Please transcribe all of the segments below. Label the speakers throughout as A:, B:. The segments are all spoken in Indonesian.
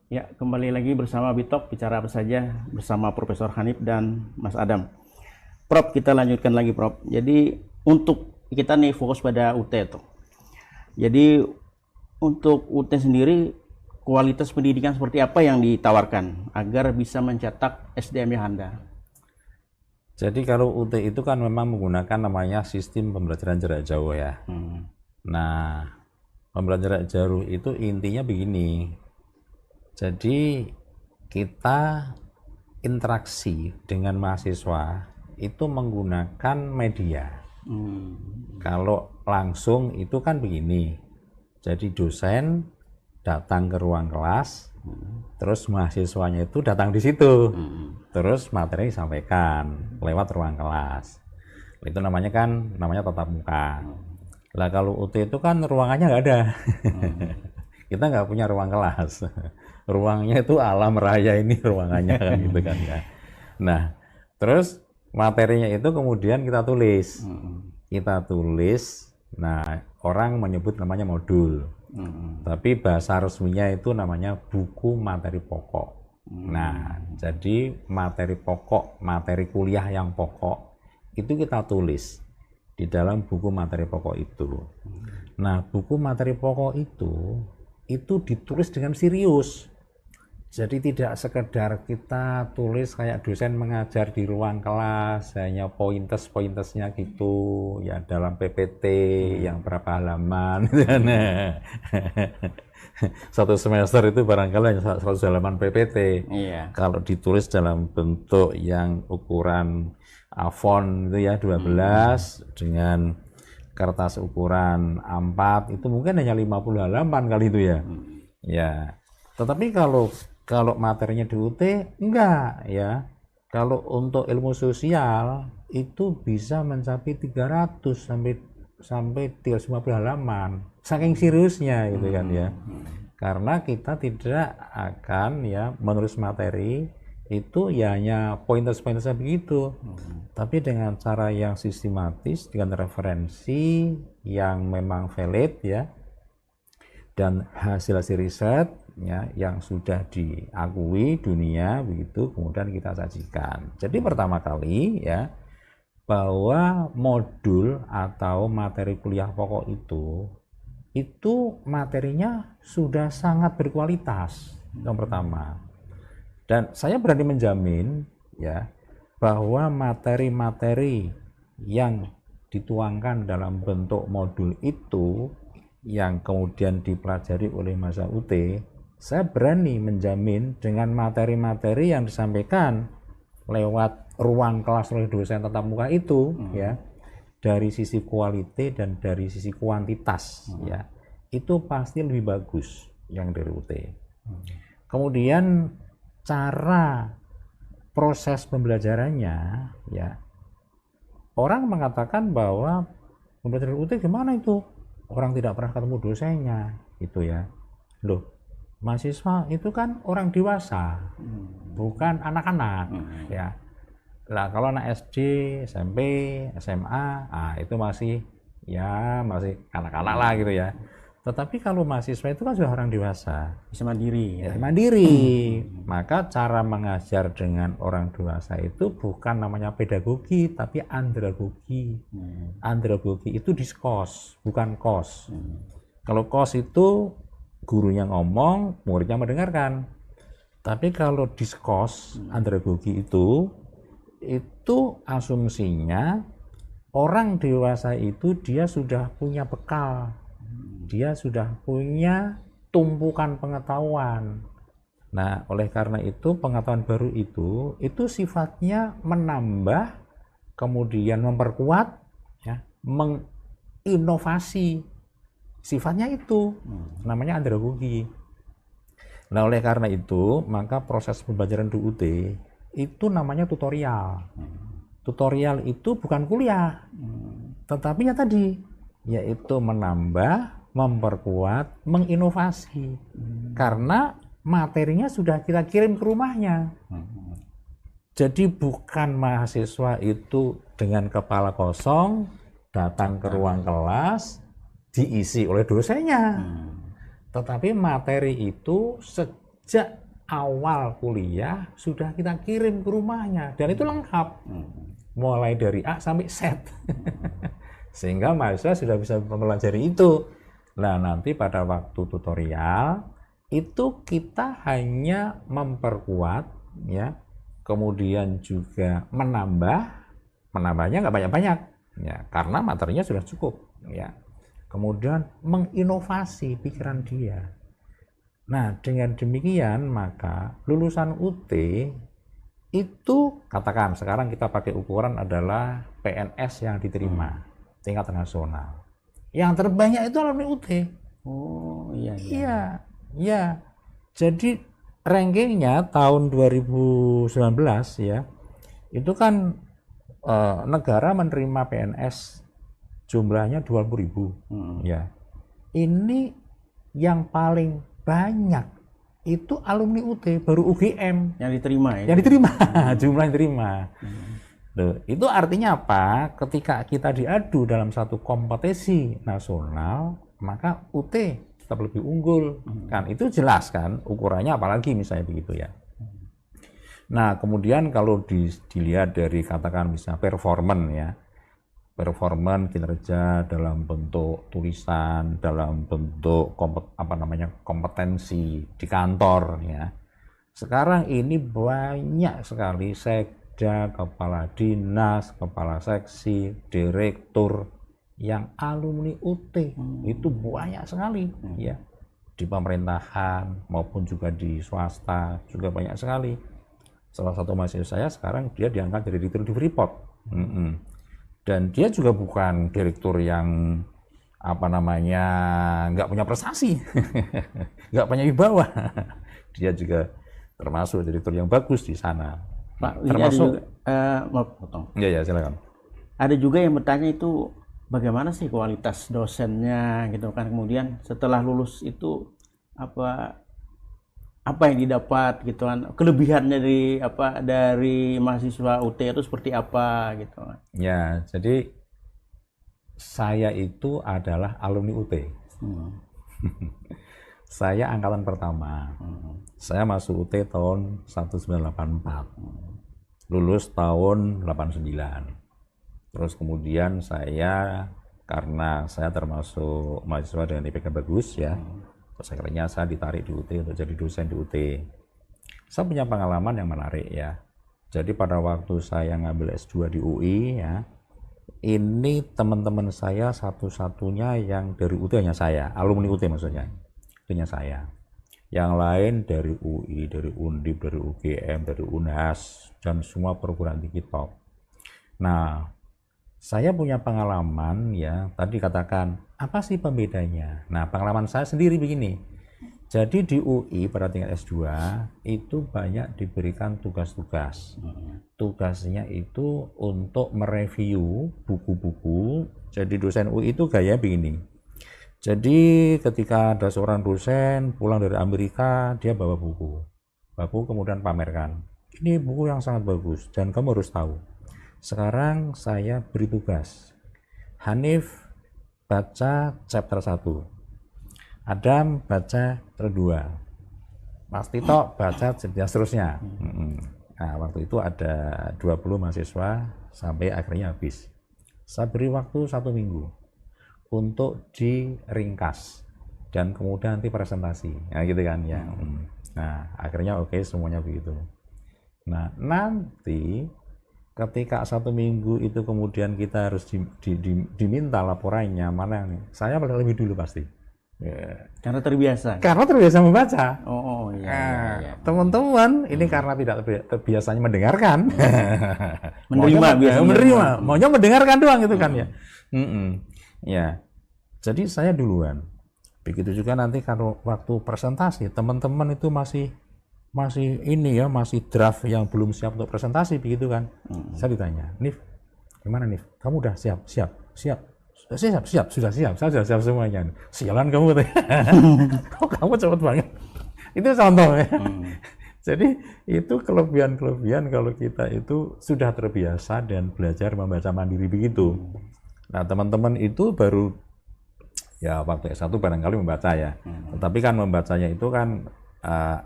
A: Ya, kembali lagi bersama Bitok, bicara apa saja bersama Profesor Hanif dan Mas Adam. Prof, kita lanjutkan lagi, Prof. Jadi untuk kita nih fokus pada UT tuh. Jadi untuk UT sendiri kualitas pendidikan seperti apa yang ditawarkan agar bisa mencetak SDM yang handal?
B: Jadi kalau UT itu kan memang menggunakan namanya sistem pembelajaran jarak jauh ya. Nah, pembelajaran jarak jauh itu intinya begini. Jadi kita interaksi dengan mahasiswa itu menggunakan media. Kalau langsung itu kan begini. Jadi dosen datang ke ruang kelas, terus mahasiswanya itu datang di situ, terus materi disampaikan lewat ruang kelas. Itu namanya tatap muka. Lah kalau UT itu kan ruangannya nggak ada. Kita nggak punya ruang kelas. Ruangnya itu alam raya ini ruangannya kan gitu kan ya. Nah, terus materinya itu kemudian kita tulis. Kita tulis. Nah, orang menyebut namanya modul. Tapi bahasa resminya itu namanya buku materi pokok. Nah, jadi materi pokok, materi kuliah yang pokok itu kita tulis di dalam buku materi pokok itu. Nah, buku materi pokok itu ditulis dengan serius. Jadi tidak sekedar kita tulis kayak dosen mengajar di ruang kelas, hanya pointers-pointersnya gitu, ya dalam PPT yang berapa halaman. Satu semester itu barangkali hanya 100 halaman PPT.
A: Iya.
B: Kalau ditulis dalam bentuk yang ukuran font itu ya 12 dengan kertas ukuran A4 itu mungkin hanya 50 halaman kali itu ya. Ya. Tetapi kalau materinya di UT enggak ya. Kalau untuk ilmu sosial itu bisa mencapai 300 sampai 350 halaman. Saking seriusnya gitu kan ya. Karena kita tidak akan ya menulis materi itu ya hanya pointers-pointers begitu. Tapi dengan cara yang sistematis, dengan referensi yang memang valid ya, dan hasil-hasil riset ya yang sudah diakui dunia begitu kemudian kita sajikan. Jadi pertama kali ya bahwa modul atau materi kuliah pokok itu materinya sudah sangat berkualitas yang pertama. Dan saya berani menjamin ya bahwa materi-materi yang dituangkan dalam bentuk modul itu yang kemudian dipelajari oleh masa UT, saya berani menjamin dengan materi-materi yang disampaikan lewat ruang kelas oleh dosen tatap muka itu ya dari sisi kualitas dan dari sisi kuantitas ya itu pasti lebih bagus yang dari UT. Kemudian cara proses pembelajarannya ya orang mengatakan bahwa pembelajaran UT gimana itu? Orang tidak pernah ketemu dosennya gitu ya. Loh, mahasiswa itu kan orang dewasa, bukan anak-anak ya. Lah kalau anak SD, SMP, SMA, itu masih anak-anak lah gitu ya. Tetapi kalau mahasiswa itu kan sudah orang dewasa,
A: Bisa mandiri ya.
B: mandiri. Maka cara mengajar dengan orang dewasa itu bukan namanya pedagogi, tapi andragogi. Andragogi itu diskos, bukan kos. Kalau kos itu gurunya ngomong, muridnya mendengarkan. Tapi kalau diskos, andragogi itu asumsinya orang dewasa itu dia sudah punya bekal, dia sudah punya tumpukan pengetahuan. Nah, oleh karena itu pengetahuan baru itu sifatnya menambah, kemudian memperkuat, ya, menginovasi. Sifatnya itu namanya andragogi. Nah, oleh karena itu maka proses pembelajaran di UT itu namanya tutorial. Tutorial itu bukan kuliah, tetapi ya tadi, yaitu menambah, memperkuat, menginovasi. Karena materinya sudah kita kirim ke rumahnya. Jadi bukan mahasiswa itu dengan kepala kosong datang ke ruang kelas diisi oleh dosennya. Tetapi materi itu sejak awal kuliah sudah kita kirim ke rumahnya dan itu lengkap. Mulai dari A sampai Z. Sehingga mahasiswa sudah bisa mempelajari itu. Nah, nanti pada waktu tutorial itu kita hanya memperkuat ya. Kemudian juga menambahnya nggak banyak-banyak ya, karena materinya sudah cukup ya. Kemudian menginovasi pikiran dia. Nah, dengan demikian maka lulusan UT itu katakan sekarang kita pakai ukuran adalah PNS yang diterima tingkat nasional. Yang terbanyak itu alumni UT.
A: Oh iya.
B: Iya. Jadi rankingnya tahun 2019 ya, itu kan negara menerima PNS jumlahnya 20.000 ya. Ini yang paling banyak itu alumni UT, baru UGM
A: yang diterima ya.
B: Yang diterima, jumlah yang diterima. Loh, itu artinya apa? Ketika kita diadu dalam satu kompetisi nasional, maka UT tetap lebih unggul. Kan itu jelas kan ukurannya, apalagi misalnya begitu ya. Nah, kemudian kalau dilihat dari katakan misalnya performance ya. Performance kinerja dalam bentuk tulisan, dalam bentuk kompetensi di kantor ya. Sekarang ini banyak sekali sekda, kepala dinas, kepala seksi, direktur yang alumni UT. Itu banyak sekali ya. Di pemerintahan maupun juga di swasta juga banyak sekali. Salah satu mahasiswa saya sekarang dia diangkat jadi direktur di Freeport. Dan dia juga bukan direktur yang nggak punya prestasi, nggak punya wibawa. Dia juga termasuk direktur yang bagus di sana.
A: Pak,
B: termasuk
A: maaf potong.
B: Ya silakan.
A: Ada juga yang bertanya itu bagaimana sih kualitas dosennya gitu kan, kemudian setelah lulus itu apa yang didapat gitu kan, kelebihannya dari mahasiswa UT itu seperti apa gitu kan.
B: Ya, jadi saya itu adalah alumni UT. Saya angkatan pertama. Saya masuk UT tahun 1984. Lulus tahun 89. Terus kemudian karena saya termasuk mahasiswa dengan IPK bagus ya. Terus akhirnya saya ditarik di UT untuk jadi dosen di UT. Saya punya pengalaman yang menarik ya. Jadi pada waktu saya ngambil S2 di UI ya, ini teman-teman saya satu-satunya yang dari UT hanya saya, alumni UT maksudnya, hanya saya. Yang lain dari UI, dari Undip, dari UGM, dari Unhas, dan semua perguruan tinggi top. Nah, saya punya pengalaman ya, tadi katakan apa sih pembedanya? Nah, pengalaman saya sendiri begini. Jadi di UI pada tingkat S2 itu banyak diberikan tugas-tugas. Tugasnya itu untuk mereview buku-buku. Jadi dosen UI itu gaya begini. Jadi ketika ada seorang dosen pulang dari Amerika, dia bawa buku. Kemudian pamerkan. Ini buku yang sangat bagus dan kamu harus tahu. Sekarang saya beri tugas. Hanif baca chapter 1. Adam baca chapter 2. Mas Tito baca seterusnya. Nah, waktu itu ada 20 mahasiswa sampai akhirnya habis. Saya beri waktu 1 minggu untuk diringkas dan kemudian nanti presentasi. Nah, gitu kan ya. Nah, akhirnya oke, semuanya begitu. Nah, nanti ketika 1 minggu itu kemudian kita harus diminta laporannya mana nih, saya lebih dulu pasti.
A: Karena terbiasa.
B: Karena terbiasa membaca.
A: Iya.
B: Teman-teman, ini karena tidak terbiasanya mendengarkan.
A: Menerima.
B: Maunya mendengarkan doang gitu kan ya. Ya. Jadi saya duluan. Begitu juga nanti kalau waktu presentasi, teman-teman itu masih ini ya, masih draft yang belum siap untuk presentasi begitu kan. Saya ditanya, "Nif, gimana Nif? Kamu udah siap? Siap. Sudah siap. Saya sudah siap semuanya." Sialan kamu katanya. Kok kamu cepet banget. Itu contoh ya. Jadi itu kelebihan kalau kita itu sudah terbiasa dan belajar membaca mandiri begitu. Nah, teman-teman itu baru ya waktu S1 barangkali membaca ya. Tetapi kan membacanya itu kan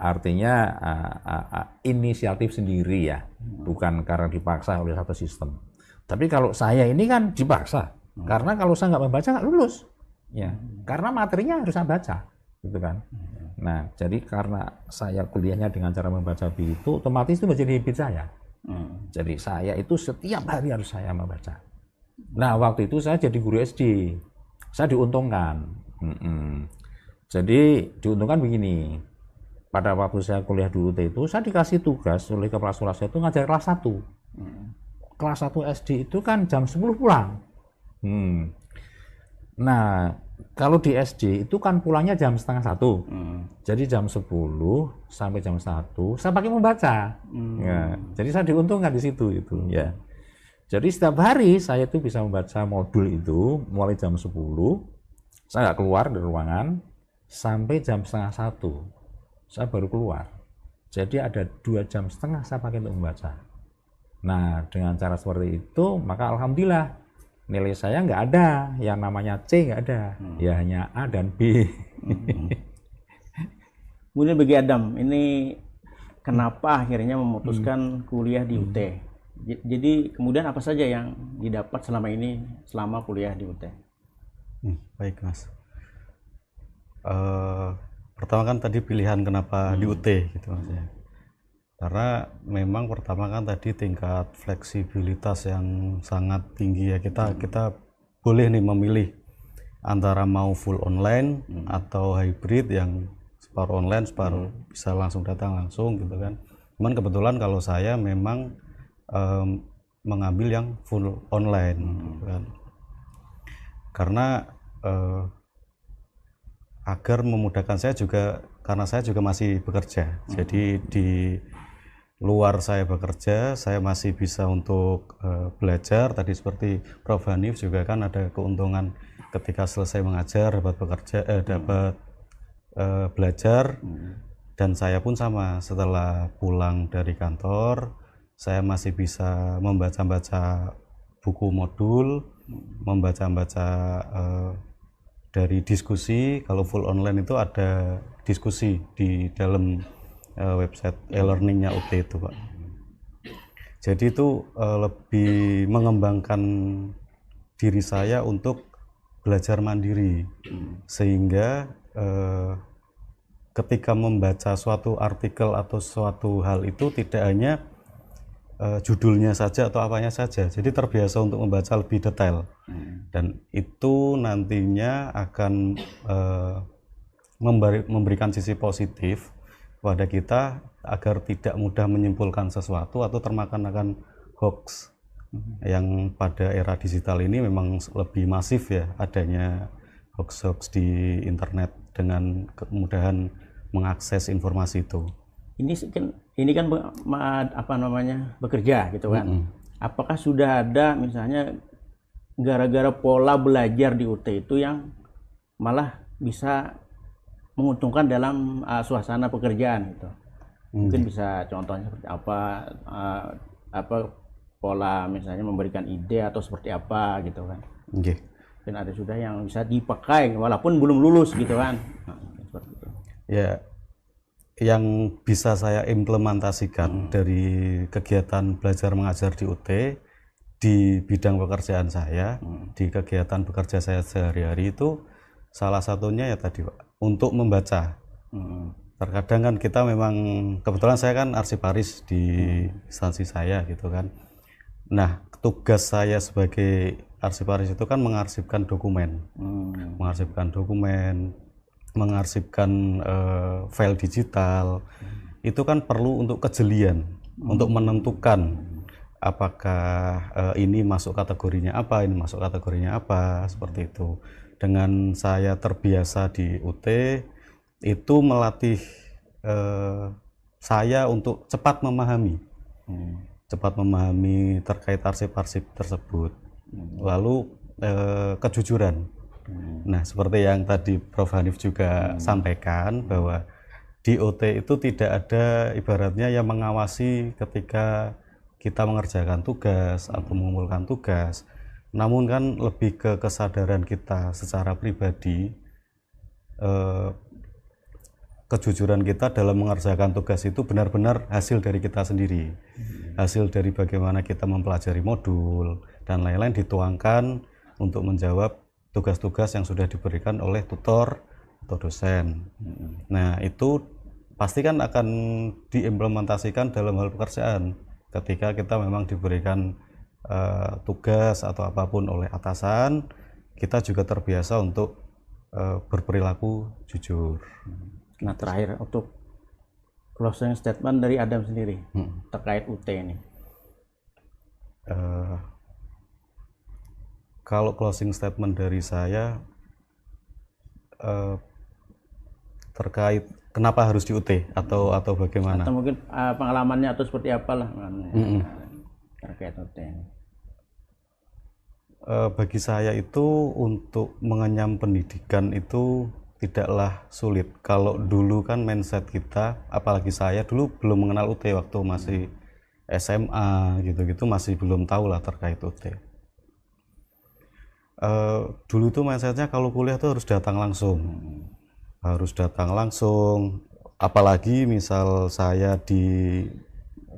B: artinya inisiatif sendiri ya, bukan karena dipaksa oleh satu sistem. Tapi kalau saya ini kan dipaksa, karena kalau saya nggak membaca nggak lulus, ya, karena materinya harus saya baca, gitu kan. Nah, jadi karena saya kuliahnya dengan cara membaca begitu, otomatis itu menjadi habit saya. Jadi saya itu setiap hari harus saya membaca. Nah, waktu itu saya jadi guru SD, saya diuntungkan. Jadi diuntungkan begini, pada waktu saya kuliah di UT itu, saya dikasih tugas oleh kepala sekolah saya itu ngajar kelas 1. Kelas 1 SD itu kan jam 10 pulang. Nah, kalau di SD itu kan pulangnya jam setengah 1. Jadi jam 10 sampai jam 1 saya pakai membaca. Ya, jadi saya diuntungkan di situ itu ya. Jadi setiap hari saya itu bisa membaca modul itu mulai jam 10, saya nggak keluar dari ruangan sampai jam setengah 1. Saya baru keluar. Jadi ada 2,5 jam saya pakai untuk membaca. Nah, dengan cara seperti itu, maka alhamdulillah nilai saya nggak ada, yang namanya C nggak ada, ya hanya A dan B.
A: Kemudian bagi Adam, ini kenapa akhirnya memutuskan kuliah di UT? Jadi kemudian apa saja yang didapat selama ini selama kuliah di UT?
C: Baik Mas. Pertama kan tadi pilihan kenapa di UT gitu Mas ya. Karena memang pertama kan tadi tingkat fleksibilitas yang sangat tinggi ya, kita boleh nih memilih antara mau full online atau hybrid yang separuh online separuh bisa langsung datang langsung gitu kan. Cuman kebetulan kalau saya memang mengambil yang full online gitu kan. Karena agar memudahkan saya juga, karena saya juga masih bekerja. Jadi di luar saya bekerja, saya masih bisa untuk belajar. Tadi seperti Prof. Hanif juga kan ada keuntungan ketika selesai mengajar dapat bekerja, dapat belajar. Dan saya pun sama, setelah pulang dari kantor, saya masih bisa membaca-baca buku modul, membaca-baca dari diskusi. Kalau full online itu ada diskusi di dalam website e-learningnya UT itu Pak. Jadi itu lebih mengembangkan diri saya untuk belajar mandiri, sehingga ketika membaca suatu artikel atau suatu hal itu tidak hanya judulnya saja atau apanya saja, jadi terbiasa untuk membaca lebih detail. Dan itu nantinya akan memberikan sisi positif kepada kita agar tidak mudah menyimpulkan sesuatu atau termakan akan hoax yang pada era digital ini memang lebih masif ya adanya hoax-hoax di internet dengan kemudahan mengakses informasi itu.
A: Ini kan apa namanya bekerja gitu kan. Apakah sudah ada misalnya gara-gara pola belajar di UT itu yang malah bisa menguntungkan dalam suasana pekerjaan gitu? Mungkin bisa contohnya seperti apa pola misalnya memberikan ide atau seperti apa gitu kan? Dan ada sudah yang bisa dipakai walaupun belum lulus gitu kan? Seperti itu.
C: Ya, yang bisa saya implementasikan dari kegiatan belajar mengajar di UT di bidang pekerjaan saya, di kegiatan bekerja saya sehari-hari itu salah satunya ya tadi Pak, untuk membaca. Terkadang kan kita memang, kebetulan saya kan arsiparis di instansi saya gitu kan. Nah, tugas saya sebagai arsiparis itu kan mengarsipkan dokumen, mengarsipkan file digital. Itu kan perlu untuk kejelian, untuk menentukan apakah ini masuk kategorinya apa, ini masuk kategorinya apa, seperti itu. Dengan saya terbiasa di UT, itu melatih saya untuk cepat memahami terkait arsip-arsip tersebut. Lalu kejujuran. Nah, seperti yang tadi Prof. Hanif juga sampaikan bahwa di OT itu tidak ada ibaratnya yang mengawasi ketika kita mengerjakan tugas atau mengumpulkan tugas. Namun kan lebih ke kesadaran kita secara pribadi kejujuran kita dalam mengerjakan tugas itu benar-benar hasil dari kita sendiri, hasil dari bagaimana kita mempelajari modul dan lain-lain dituangkan untuk menjawab tugas-tugas yang sudah diberikan oleh tutor atau dosen. Nah, itu pasti kan akan diimplementasikan dalam hal pekerjaan ketika kita memang diberikan tugas atau apapun oleh atasan, kita juga terbiasa untuk berperilaku jujur.
A: Nah, terakhir untuk closing statement dari Adam sendiri terkait UT ini.
C: Kalau closing statement dari saya terkait kenapa harus di UT atau bagaimana?
A: Atau mungkin pengalamannya atau seperti apalah terkait UT ini.
C: Bagi saya itu untuk mengenyam pendidikan itu tidaklah sulit. Kalau dulu kan mindset kita, apalagi saya dulu belum mengenal UT waktu masih SMA gitu-gitu, masih belum tahu lah terkait UT. Dulu tuh mindsetnya kalau kuliah tuh harus datang langsung, apalagi misal saya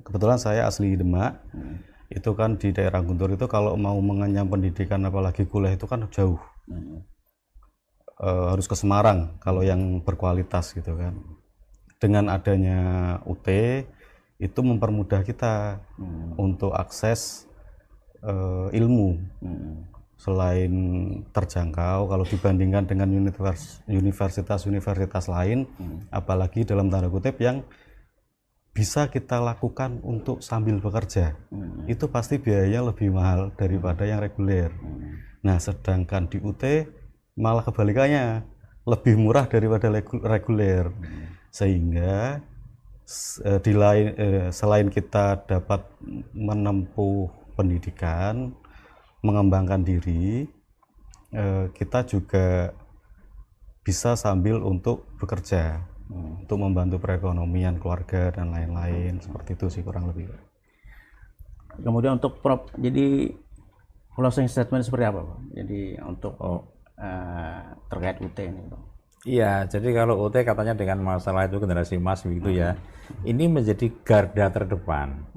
C: kebetulan saya asli Demak, itu kan di daerah Guntur itu kalau mau mengenyam pendidikan apalagi kuliah itu kan jauh, harus ke Semarang kalau yang berkualitas gitu kan. Dengan adanya UT itu mempermudah kita untuk akses ilmu. Selain terjangkau kalau dibandingkan dengan universitas-universitas lain, apalagi dalam tanda kutip yang bisa kita lakukan untuk sambil bekerja, itu pasti biayanya lebih mahal daripada yang reguler. Nah, sedangkan di UT malah kebalikannya, lebih murah daripada reguler, sehingga selain kita dapat menempuh pendidikan, mengembangkan diri, kita juga bisa sambil untuk bekerja, untuk membantu perekonomian keluarga dan lain-lain. Seperti itu sih kurang lebih.
A: Kemudian untuk Prof, jadi closing statement seperti apa, Pak? Jadi untuk terkait UT ini, Pak.
B: Iya, jadi kalau UT katanya dengan masalah itu generasi emas begitu ya, ini menjadi garda terdepan.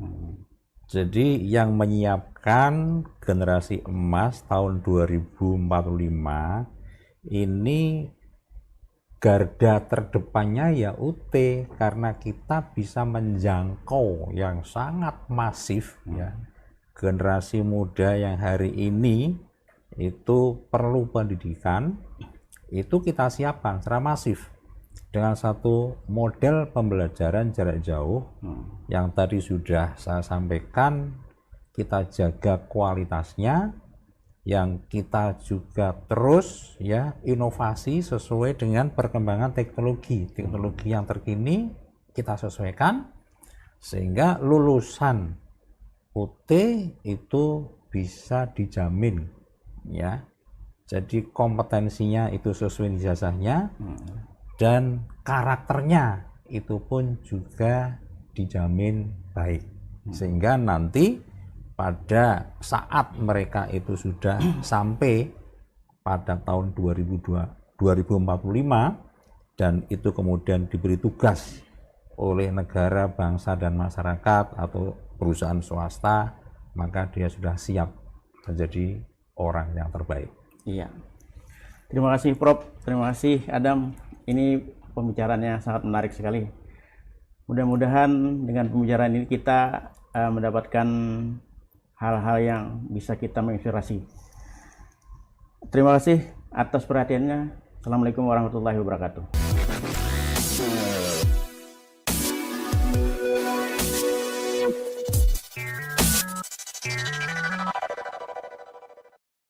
B: Jadi yang menyiapkan generasi emas tahun 2045 ini garda terdepannya ya UT, karena kita bisa menjangkau yang sangat masif ya. Generasi muda yang hari ini itu perlu pendidikan, itu kita siapkan secara masif dengan satu model pembelajaran jarak jauh yang tadi sudah saya sampaikan. Kita jaga kualitasnya, yang kita juga terus ya inovasi sesuai dengan perkembangan teknologi yang terkini kita sesuaikan, sehingga lulusan UT itu bisa dijamin ya. Jadi kompetensinya itu sesuai ijazahnya, dan karakternya itu pun juga dijamin baik, sehingga nanti pada saat mereka itu sudah sampai pada tahun 2045 dan itu kemudian diberi tugas oleh negara, bangsa dan masyarakat atau perusahaan swasta, maka dia sudah siap menjadi orang yang terbaik.
A: Iya. Terima kasih Prof, terima kasih Adam. Ini pembicaraannya sangat menarik sekali. Mudah-mudahan dengan pembicaraan ini kita mendapatkan hal-hal yang bisa kita menginspirasi. Terima kasih atas perhatiannya. Assalamualaikum warahmatullahi wabarakatuh.